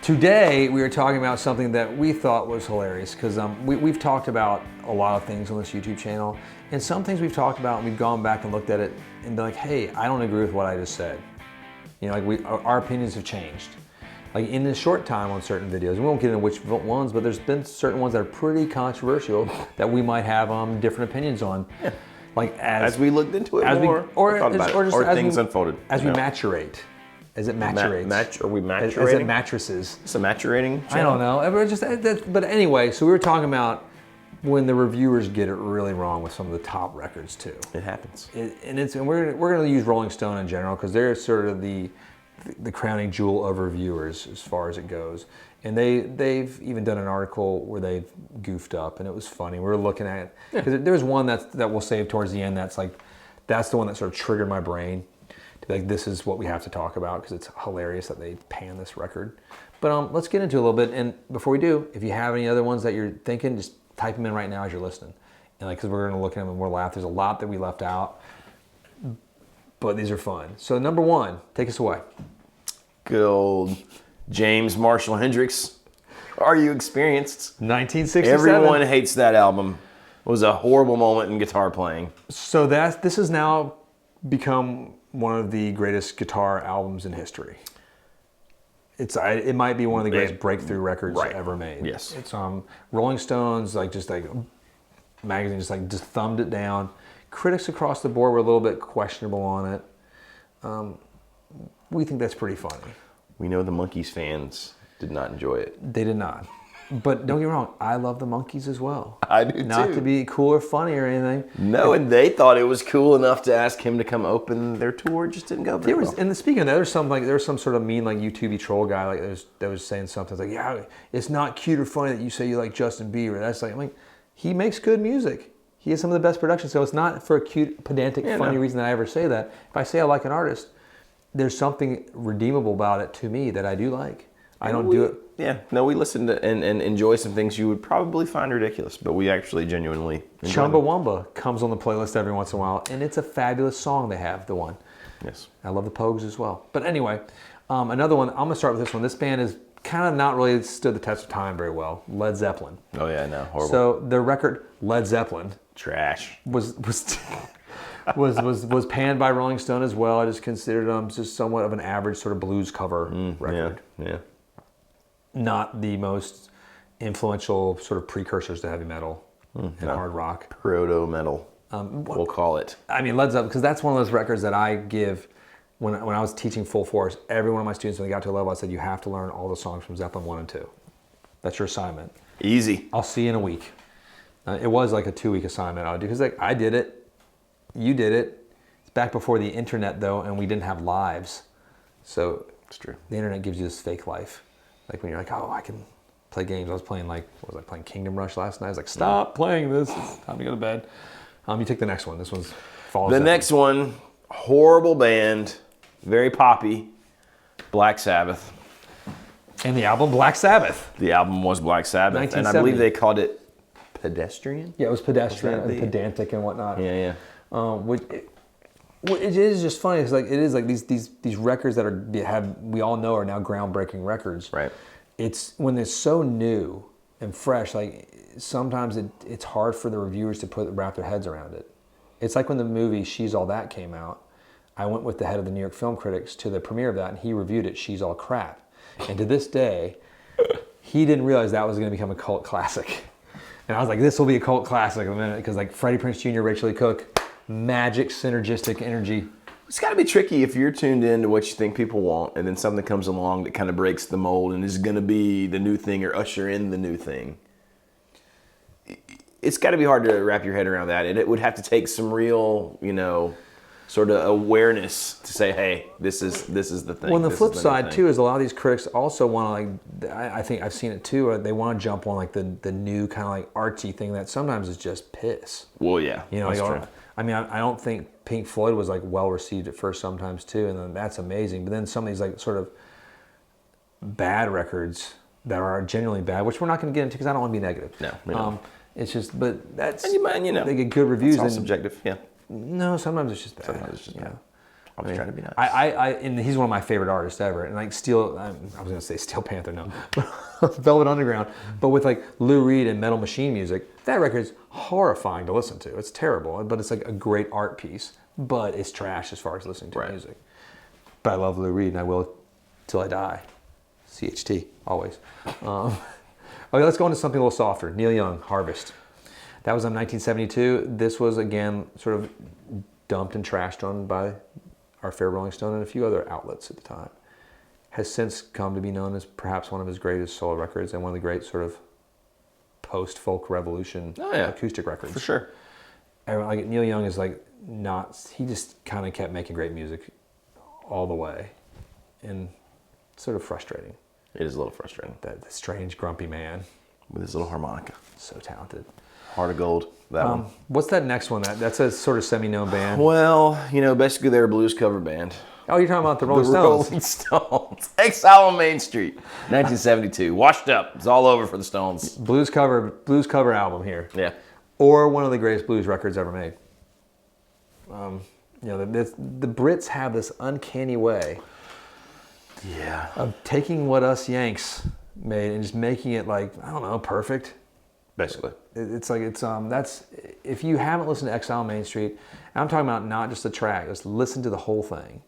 Today, we are talking about something that we thought was hilarious because we've talked about a lot of things on this YouTube channel, and some things we've talked about and we've gone back and looked at it and been like, hey, I don't agree with what I just said. You know, like our opinions have changed. Like in a short time on certain videos, we won't get into which ones, but there's been certain ones that are pretty controversial that we might have different opinions on. Yeah. Like as we looked into it more, or things unfolded. As we maturate. As it maturates. Are we maturating? As it mattresses. It's a maturating channel? I don't know. But anyway, so we were talking about when the reviewers get it really wrong with some of the top records too. It happens. And we're going to use Rolling Stone in general because they're sort of the crowning jewel of reviewers as far as it goes. And they've even done an article where they've goofed up, and it was funny. We were looking at it because there was one that we'll save towards the end. That's the one that sort of triggered my brain. Like, this is what we have to talk about because it's hilarious that they pan this record. But let's get into it a little bit. And before we do, if you have any other ones that you're thinking, just type them in right now as you're listening. And because we're going to look at them and we'll laugh. There's a lot that we left out, but these are fun. So number one, take us away. Good old James Marshall Hendrix. Are You Experienced? 1967. Everyone hates that album. It was a horrible moment in guitar playing. So this has now become one of the greatest guitar albums in history. It might be one of the greatest breakthrough records ever made. Yes. It's Rolling Stones magazine just thumbed it down. Critics across the board were a little bit questionable on it. We think that's pretty funny. We know the Monkees fans did not enjoy it. They did not. But don't get me wrong, I love the Monkees as well. I do Not too. to be cool or funny or anything. No, and they thought it was cool enough to ask him to come open their tour. It just didn't go very well. And speaking of that, there was some sort of mean YouTube troll guy that was saying something like, yeah, it's not cute or funny that you say you like Justin Bieber. That's he makes good music. He has some of the best production, so it's not for a cute, pedantic, funny reason that I ever say that. If I say I like an artist, there's something redeemable about it to me that I do like. I don't do it. Yeah, no, we listen to and enjoy some things you would probably find ridiculous, but we actually genuinely enjoy Chumbawamba comes on the playlist every once in a while, and it's a fabulous song they have, the one. Yes. I love the Pogues as well. But anyway, another one, I'm going to start with this one. This band has kind of not really stood the test of time very well. Led Zeppelin. Oh, yeah, no, horrible. So the record, Led Zeppelin, trash. was panned by Rolling Stone as well. I just considered them just somewhat of an average sort of blues cover record. Yeah. Not the most influential sort of precursors to heavy metal and hard rock. Proto-metal, we'll call it. I mean, Led Zeppelin, because that's one of those records that I give, when I was teaching full force, every one of my students, when they got to a level, I said, you have to learn all the songs from Zeppelin 1 and 2. That's your assignment. Easy. I'll see you in a week. It was like a 2-week assignment I would do, because I did it, you did it. It's back before the internet, though, and we didn't have lives. So it's true. The internet gives you this fake life. Like when you're like, oh, I can play games. I was playing playing Kingdom Rush last night. I was like, stop playing this. It's time to go to bed. You take the next one. This one's Falls. The next one, horrible band, very poppy, Black Sabbath. And the album Black Sabbath. The album was Black Sabbath, and I believe they called it pedestrian. Yeah, it was pedestrian and pedantic and whatnot. Yeah. It is just funny. It's these records that we all know are now groundbreaking records. Right. It's when they're so new and fresh. Like sometimes it's hard for the reviewers to wrap their heads around it. It's like when the movie She's All That came out. I went with the head of the New York Film Critics to the premiere of that, and he reviewed it. She's all crap. And to this day, he didn't realize that was going to become a cult classic. And I was like, this will be a cult classic in a minute because Freddie Prinze Jr., Rachel Lee Cook. Magic, synergistic energy. It's got to be tricky if you're tuned in to what you think people want, and then something comes along that kind of breaks the mold and is going to be the new thing or usher in the new thing. It's got to be hard to wrap your head around that, and it would have to take some real, sort of awareness to say, hey, this is the thing. Well, on the flip side too is a lot of these critics also want to I think I've seen it too. They want to jump on the new kind of artsy thing that sometimes is just piss. Well, yeah, that's true. I mean, I don't think Pink Floyd was well received at first sometimes too, and then that's amazing. But then some of these sort of bad records that are genuinely bad, which we're not going to get into because I don't want to be negative. No. It's just, but that's and they get good reviews. It's all subjective. Yeah. No, sometimes it's just bad. Sometimes it's just bad. I was trying to be nice. And he's one of my favorite artists ever. And like I was going to say Steel Panther, no. Velvet Underground. But with like Lou Reed and Metal Machine music, that record's horrifying to listen to. It's terrible, but it's like a great art piece. But it's trash as far as listening to music. But I love Lou Reed, and I will till I die. CHT, always. Okay, let's go into something a little softer. Neil Young, Harvest. That was in 1972. This was, again, sort of dumped and trashed on by our fair Rolling Stone and a few other outlets at the time. Has since come to be known as perhaps one of his greatest solo records and one of the great sort of post-folk revolution acoustic records. For sure. Like Neil Young is like not, he just kind of kept making great music all the way. And sort of frustrating. It is a little frustrating. That strange, grumpy man. With his little harmonica. So talented. Heart of Gold, that one. What's that next one? That's a sort of semi-known band. Well, you know, basically they're a blues cover band. Oh, you're talking about the Rolling Stones. Rolling Stones. Exile on Main Street, 1972. Washed up. It's all over for the Stones. Blues cover album here. Yeah. Or one of the greatest blues records ever made. You know, the Brits have this uncanny way of taking what us Yanks made and just making it like, I don't know, perfect. Basically. That's, if you haven't listened to Exile on Main Street, and I'm talking about not just the track, just listen to the whole thing.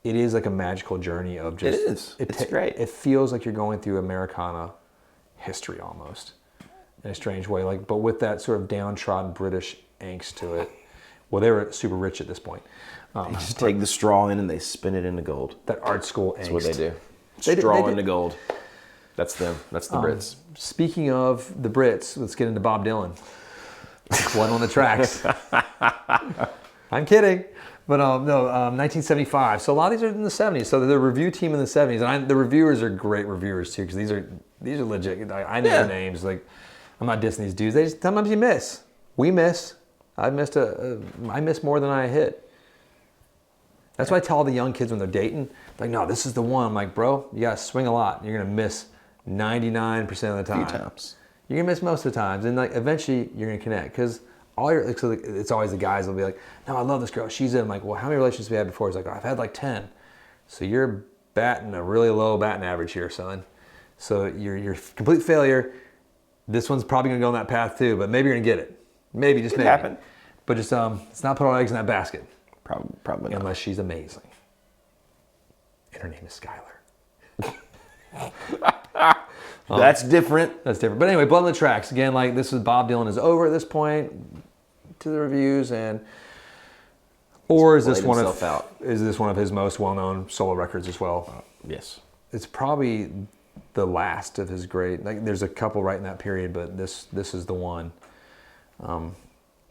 It is like a magical journey of just... It is. It's great. It feels like you're going through Americana history almost, in a strange way, like, but with that sort of downtrodden British angst to it. Well, they were super rich at this point. They just take the straw in and they spin it into gold. That art school angst. That's what they do. Straw into gold. That's them. That's the Brits. Speaking of the Brits, let's get into Bob Dylan. One on the tracks. I'm kidding. But no, 1975. So a lot of these are in the 70s. So the review team in the 70s, and the reviewers are great reviewers too, because these are legit. I know their names. Like, I'm not dissing these dudes. They just, sometimes you miss. We miss. I missed more than I hit. That's why I tell all the young kids when they're dating, like, no, this is the one. I'm like, bro, you gotta swing a lot. You're gonna miss 99% of the time. A few times. You're gonna miss most of the times, and like eventually you're gonna connect because it's always the guys will be like, no, I love this girl. She's in. I'm like, well, how many relationships have you had before? It's like, oh, I've had like 10. So you're batting a really low batting average here, son. So you're complete failure. This one's probably gonna go on that path too, but maybe you're gonna get it. Maybe, just maybe. Happen. But just let's not put all our eggs in that basket. Probably not. Unless she's amazing. And her name is Skylar. That's different. That's different. But anyway, Blood on the Tracks. Again, like this is Bob Dylan is over at this point to the reviews, or is this one of his most well-known solo records as well? Yes. It's probably the last of his great. Like there's a couple right in that period, but this is the one.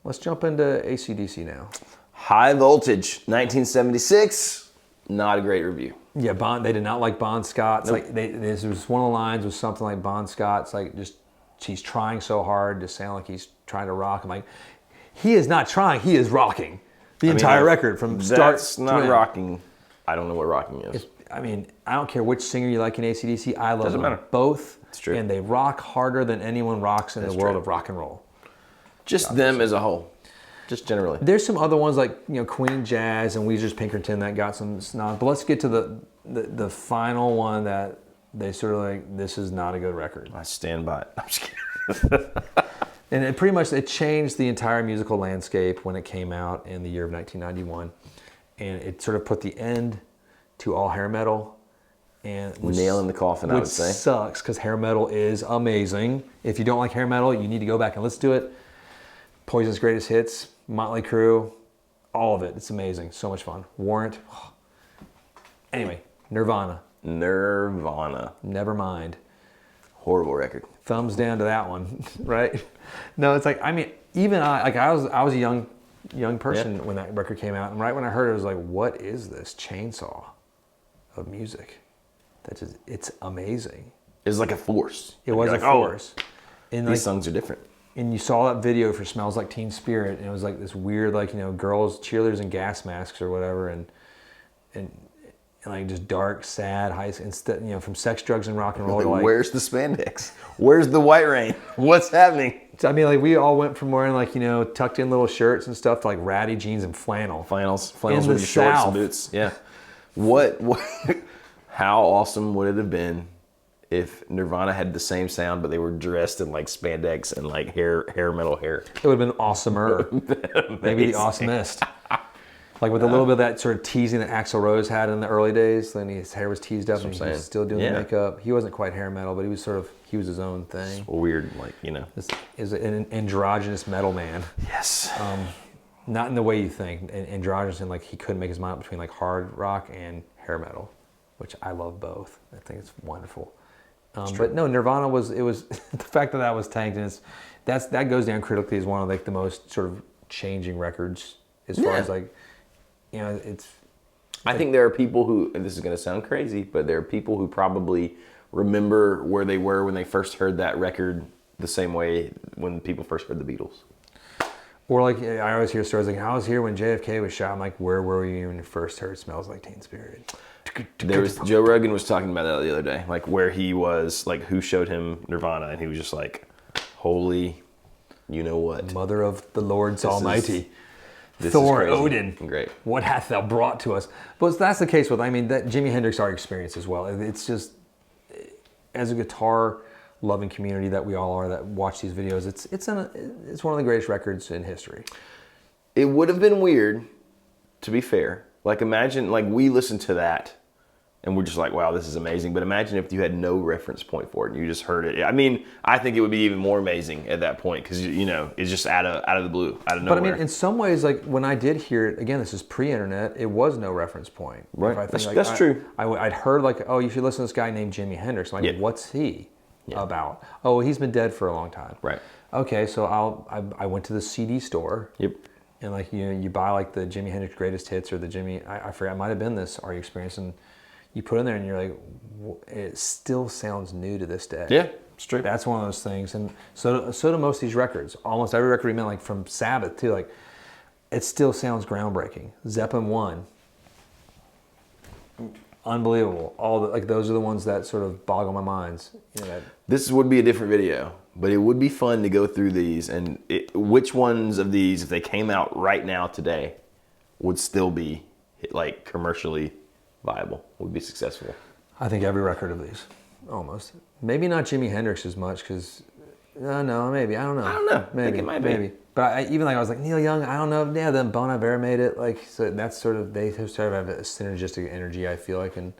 Let's jump into AC/DC now. High Voltage, 1976. Not a great review. Yeah, They did not like Bon Scott. Nope. Like this was one of the lines was something like Bon Scott's like just he's trying so hard to sound like he's trying to rock. I'm like, he is not trying. He is rocking the entire record from start. That's not to rocking. I don't know what rocking is. I don't care which singer you like in AC/DC. I love them both. It's true. And they rock harder than anyone rocks in the world of rock and roll. Just them as a whole. Just generally. There's some other ones like Queen Jazz and Weezer's Pinkerton that got some snobs. But let's get to the final one that they sort of like, this is not a good record. I stand by it. I'm just kidding. And it pretty much it changed the entire musical landscape when it came out in the year of 1991. And it sort of put the end to all hair metal. And nail in the coffin, I would say. Which sucks because hair metal is amazing. If you don't like hair metal, you need to go back and listen to it. Poison's Greatest Hits, Motley Crue, all of it. It's amazing. So much fun. Warrant. Anyway, Nirvana. Nevermind. Horrible record. Thumbs down to that one, right? No, it's like, I mean, even I was a young person when that record came out, and right when I heard it, I was like, what is this chainsaw of music? It's amazing. It was like a force. It was a force. And these songs are different. And you saw that video for Smells Like Teen Spirit, and it was like this weird, girls, cheerleaders in gas masks or whatever, and and like just dark, sad, instead, you know, from sex, drugs, and rock and roll. To like, where's the spandex? Where's the white rain? What's happening? I mean, like we all went from wearing like, you know, tucked in little shirts and stuff to like ratty jeans and flannel. Flannels In with the your shorts South. and boots. Yeah. What? How awesome would it have been if Nirvana had the same sound, but they were dressed in like spandex and like hair metal hair? It would have been awesomer. Maybe the awesomest. Like with a little bit of that sort of teasing that Axl Rose had in the early days. Then his hair was teased up and he was still doing the makeup. He wasn't quite hair metal, but he was his own thing. It's weird, like, you know. This is an androgynous metal man. Yes. Not in the way you think. Androgynous in like he couldn't make his mind up between like hard rock and hair metal, which I love both. I think it's wonderful. But no, Nirvana was the fact that was tanked, and that goes down critically as one of like the most sort of changing records as far as like, you know, it's. I think there are people who, and this is going to sound crazy, but there are people who probably remember where they were when they first heard that record the same way when people first heard the Beatles. Or like, I always hear stories like, I was here when JFK was shot. I'm like, where were you when you first heard Smells Like Teen Spirit? Joe Rogan was talking about that the other day, like where he was, like who showed him Nirvana, and he was just like, holy, you know what? Mother of the Lords Almighty. Thor, Odin. Great. What hath thou brought to us? But that's the case with, I mean, that Jimi Hendrix art experience as well. It's just, as a guitar loving community that we all are that watch these videos, it's one of the greatest records in history. It would have been weird, to be fair. Like imagine, like we listened to that and we're just like, wow, this is amazing. But imagine if you had no reference point for it and you just heard it. I mean, I think it would be even more amazing at that point because, you know, it's just out of the blue, out of nowhere. But I mean, in some ways, like when I did hear it, again, this is pre-internet, it was no reference point. Right, I think, that's true. I'd heard like, oh, you should listen to this guy named Jimi Hendrix. I'm like, what's he about? Oh, he's been dead for a long time. Right. Okay, so I went to the CD store. Yep. And like you buy like the Jimi Hendrix Greatest Hits or the I forget, it might have been this Are You Experience, and you put it in there and you're like, it still sounds new to this day. Yeah, it's true. That's one of those things, and so do most of these records. Almost every record we made, like from Sabbath too, like it still sounds groundbreaking. Zeppelin 1, unbelievable. Those are the ones that sort of boggle my minds. You know, this would be a different video, but it would be fun to go through these and which ones of these, if they came out right now today, would still be like commercially viable, would be successful. I think every record of these, almost. Maybe not Jimi Hendrix as much because, no, maybe, I don't know. Maybe, I think it might be. But I was like, Neil Young, I don't know. Yeah, then Bon Iver made it. Like, so that's sort of, they sort of have a synergistic energy, I feel like. And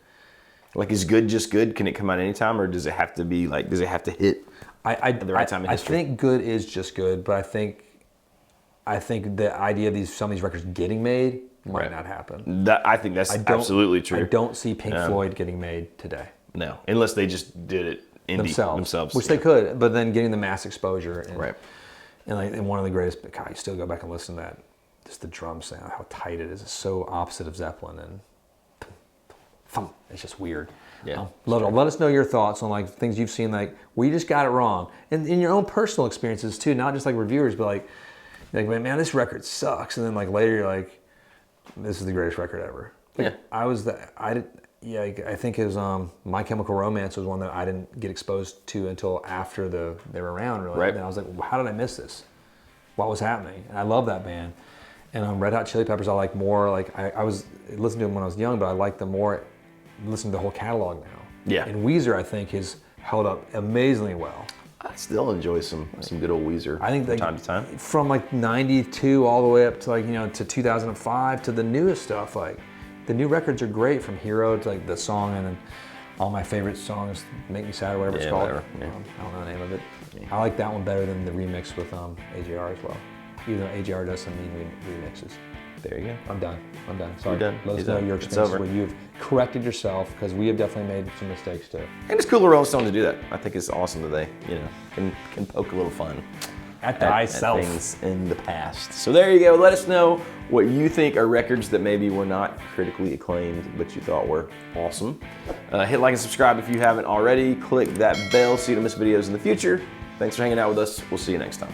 like, is good just good? Can it come out anytime, or does it have to be like, does it have to hit at the right time in history? I think good is just good, but I think the idea of some of these records getting made might not happen. I think that's absolutely true. I don't see Pink Floyd getting made today. No, unless they just did it themselves, which they could, but then getting the mass exposure. And, right. And one of the greatest, God, you still go back and listen to that. Just the drum sound, how tight it is. It's so opposite of Zeppelin, and it's just weird. Yeah. Let us know your thoughts on like things you've seen, like we just got it wrong, and in your own personal experiences too, not just like reviewers, but like man, this record sucks, and then like later you're like, this is the greatest record ever. Like, I think it was My Chemical Romance was one that I didn't get exposed to until after they were around, really. Right. And I was like, well, how did I miss this? What was happening? And I love that band. And Red Hot Chili Peppers, I like more. Like I was listening to them when I was young, but I like them more. Listening to the whole catalog now. Yeah. And Weezer, I think, has held up amazingly well. I still enjoy some good old Weezer. I think from time to time. From like '92 all the way up to like to 2005 to the newest stuff. Like the new records are great, from Hero to like the song, and then all my favorite songs, Make Me Sad or whatever it's called. Whatever. Yeah. I don't know the name of it. Yeah. I like that one better than the remix with AJR as well. Even though AJR does some mean remixes. There you go. I'm done. Sorry. You're done. Let us know your experiences where you've corrected yourself, because we have definitely made some mistakes too. And it's cool to Rolling Stone to do that. I think it's awesome that they, can poke a little fun at things in the past. So there you go. Let us know what you think are records that maybe were not critically acclaimed, but you thought were awesome. Hit like and subscribe if you haven't already. Click that bell so you don't miss videos in the future. Thanks for hanging out with us. We'll see you next time.